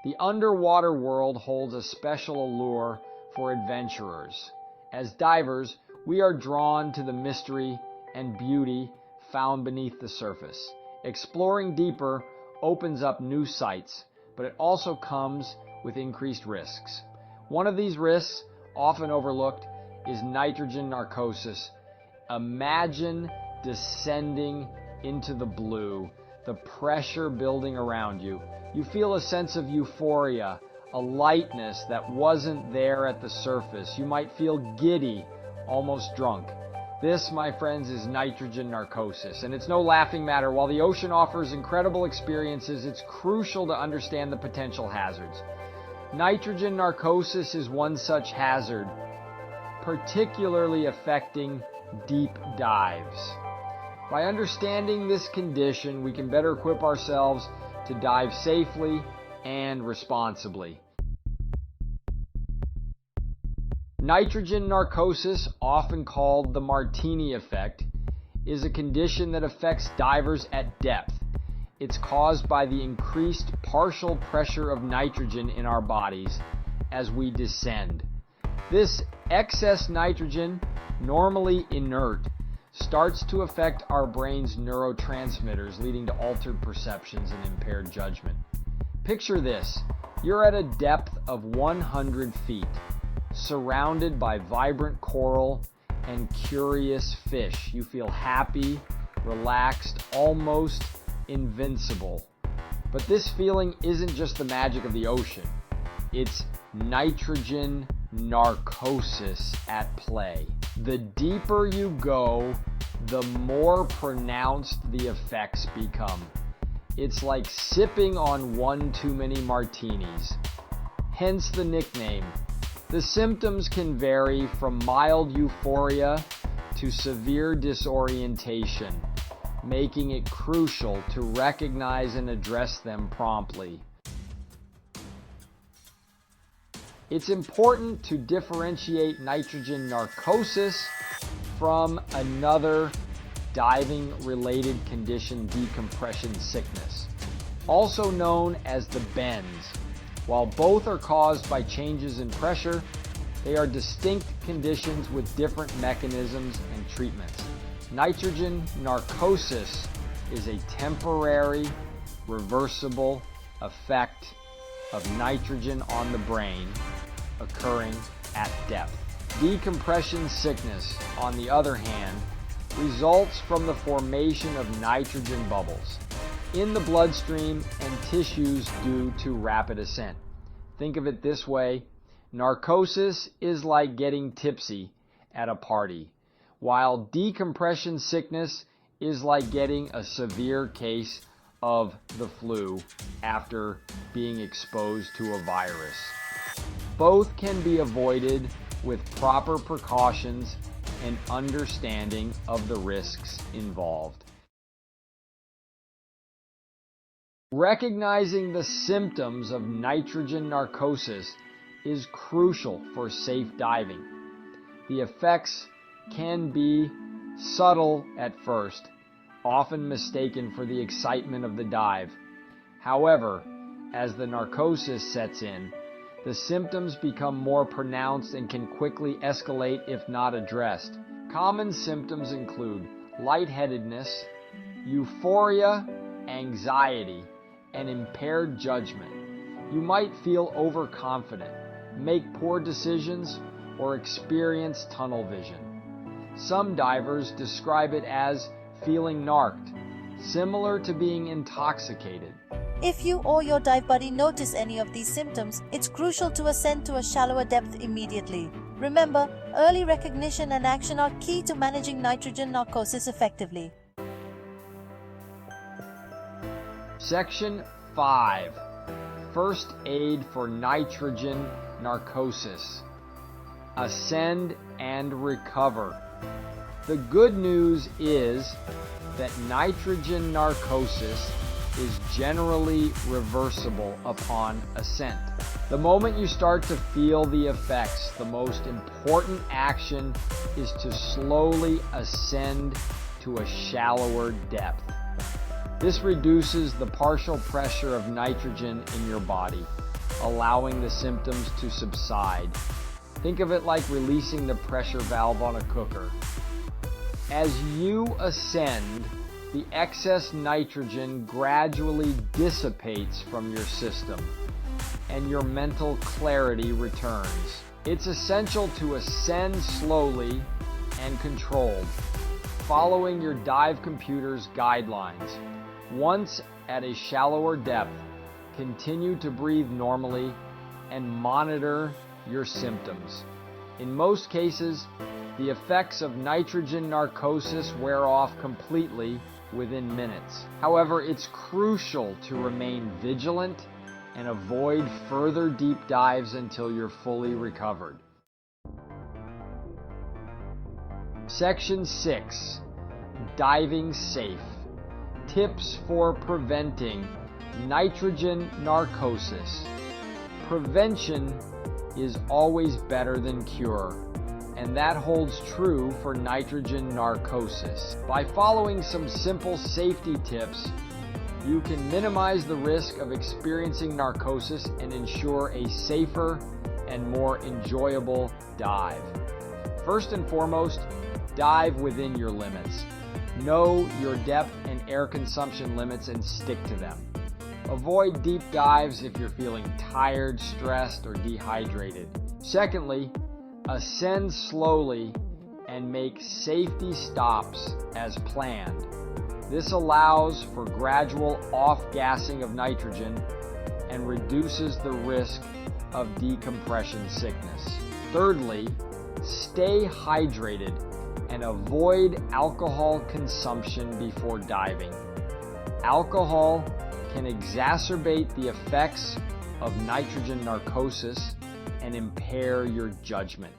The underwater world holds a special allure for adventurers. As divers, we are drawn to the mystery and beauty found beneath the surface. Exploring deeper opens up new sights, but it also comes with increased risks. One of these risks, often overlooked, is nitrogen narcosis. Imagine descending into the blue, the pressure building around you. You feel a sense of euphoria, a lightness that wasn't there at the surface. You might feel giddy, almost drunk. This, my friends, is nitrogen narcosis, and it's no laughing matter. While the ocean offers incredible experiences, it's crucial to understand the potential hazards. Nitrogen narcosis is one such hazard, particularly affecting deep dives. By understanding this condition, we can better equip ourselves to dive safely and responsibly. Nitrogen narcosis, often called the martini effect, is a condition that affects divers at depth. It's caused by the increased partial pressure of nitrogen in our bodies as we descend. This excess nitrogen, normally inert, starts to affect our brain's neurotransmitters, leading to altered perceptions and impaired judgment. Picture this. You're at a depth of 100 feet, surrounded by vibrant coral and curious fish. You feel happy, relaxed, almost invincible. But this feeling isn't just the magic of the ocean. It's nitrogen narcosis at play. The deeper you go, the more pronounced the effects become. It's like sipping on one too many martinis, hence the nickname. The symptoms can vary from mild euphoria to severe disorientation, making it crucial to recognize and address them promptly. It's important to differentiate nitrogen narcosis from another diving-related condition, decompression sickness, also known as the bends. While both are caused by changes in pressure, they are distinct conditions with different mechanisms and treatments. Nitrogen narcosis is a temporary, reversible effect of nitrogen on the brain occurring at depth. Decompression sickness, on the other hand, results from the formation of nitrogen bubbles in the bloodstream and tissues due to rapid ascent. Think of it this way: narcosis is like getting tipsy at a party, while decompression sickness is like getting a severe case of the flu after being exposed to a virus. Both can be avoided with proper precautions and understanding of the risks involved. Recognizing the symptoms of nitrogen narcosis is crucial for safe diving. The effects can be subtle at first, often mistaken for the excitement of the dive. However, as the narcosis sets in, the symptoms become more pronounced and can quickly escalate if not addressed. Common symptoms include lightheadedness, euphoria, anxiety, and impaired judgment. You might feel overconfident, make poor decisions, or experience tunnel vision. Some divers describe it as feeling narked, similar to being intoxicated. If you or your dive buddy notice any of these symptoms, it's crucial to ascend to a shallower depth immediately. Remember, early recognition and action are key to managing nitrogen narcosis effectively. Section 5. First aid for nitrogen narcosis. Ascend and recover. The good news is that nitrogen narcosis is generally reversible upon ascent. The moment you start to feel the effects, the most important action is to slowly ascend to a shallower depth. This reduces the partial pressure of nitrogen in your body, allowing the symptoms to subside. Think of it like releasing the pressure valve on a cooker. As you ascend, the excess nitrogen gradually dissipates from your system, and your mental clarity returns. It's essential to ascend slowly and controlled, following your dive computer's guidelines. Once at a shallower depth, continue to breathe normally and monitor your symptoms. In most cases, the effects of nitrogen narcosis wear off completely within minutes. However, it's crucial to remain vigilant and avoid further deep dives until you're fully recovered. Section 6. Diving safe. Tips for preventing nitrogen narcosis. Prevention is always better than cure, and that holds true for nitrogen narcosis. By following some simple safety tips, you can minimize the risk of experiencing narcosis and ensure a safer and more enjoyable dive. First and foremost, dive within your limits. Know your depth and air consumption limits and stick to them. Avoid deep dives if you're feeling tired, stressed, or dehydrated. Secondly, ascend slowly and make safety stops as planned. This allows for gradual off-gassing of nitrogen and reduces the risk of decompression sickness. Thirdly, stay hydrated and avoid alcohol consumption before diving. Alcohol can exacerbate the effects of nitrogen narcosis and impair your judgment.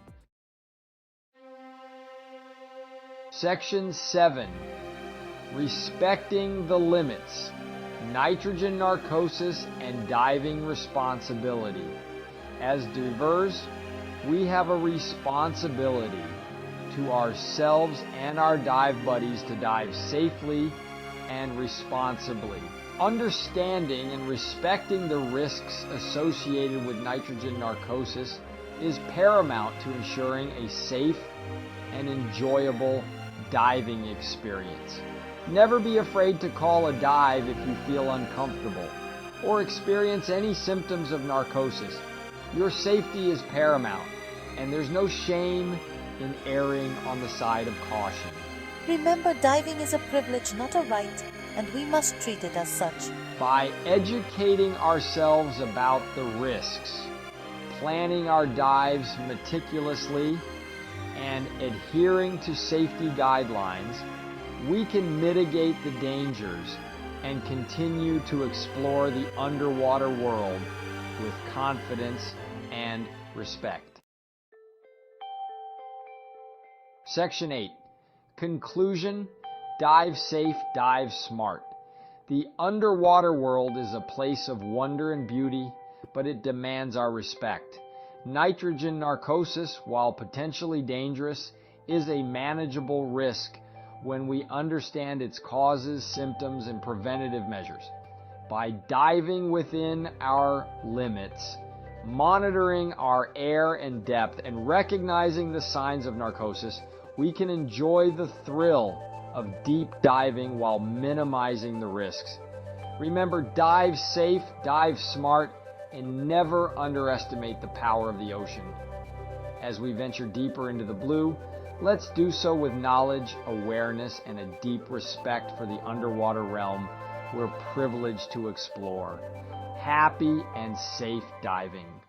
Section 7. Respecting the limits. Nitrogen narcosis and diving responsibility. As divers, we have a responsibility to ourselves and our dive buddies to dive safely and responsibly. Understanding and respecting the risks associated with nitrogen narcosis is paramount to ensuring a safe and enjoyable diving experience. Never be afraid to call a dive if you feel uncomfortable or experience any symptoms of narcosis. Your safety is paramount, and there's no shame in erring on the side of caution. Remember, diving is a privilege, not a right, and we must treat it as such. By educating ourselves about the risks, planning our dives meticulously, and adhering to safety guidelines, we can mitigate the dangers and continue to explore the underwater world with confidence and respect. Section 8. Conclusion. Dive safe, dive smart. The underwater world is a place of wonder and beauty, but it demands our respect. Nitrogen narcosis, while potentially dangerous, is a manageable risk when we understand its causes, symptoms, and preventative measures. By diving within our limits, monitoring our air and depth, and recognizing the signs of narcosis, we can enjoy the thrill of deep diving while minimizing the risks. Remember, dive safe, dive smart, and never underestimate the power of the ocean. As we venture deeper into the blue, let's do so with knowledge, awareness, and a deep respect for the underwater realm we're privileged to explore. Happy and safe diving.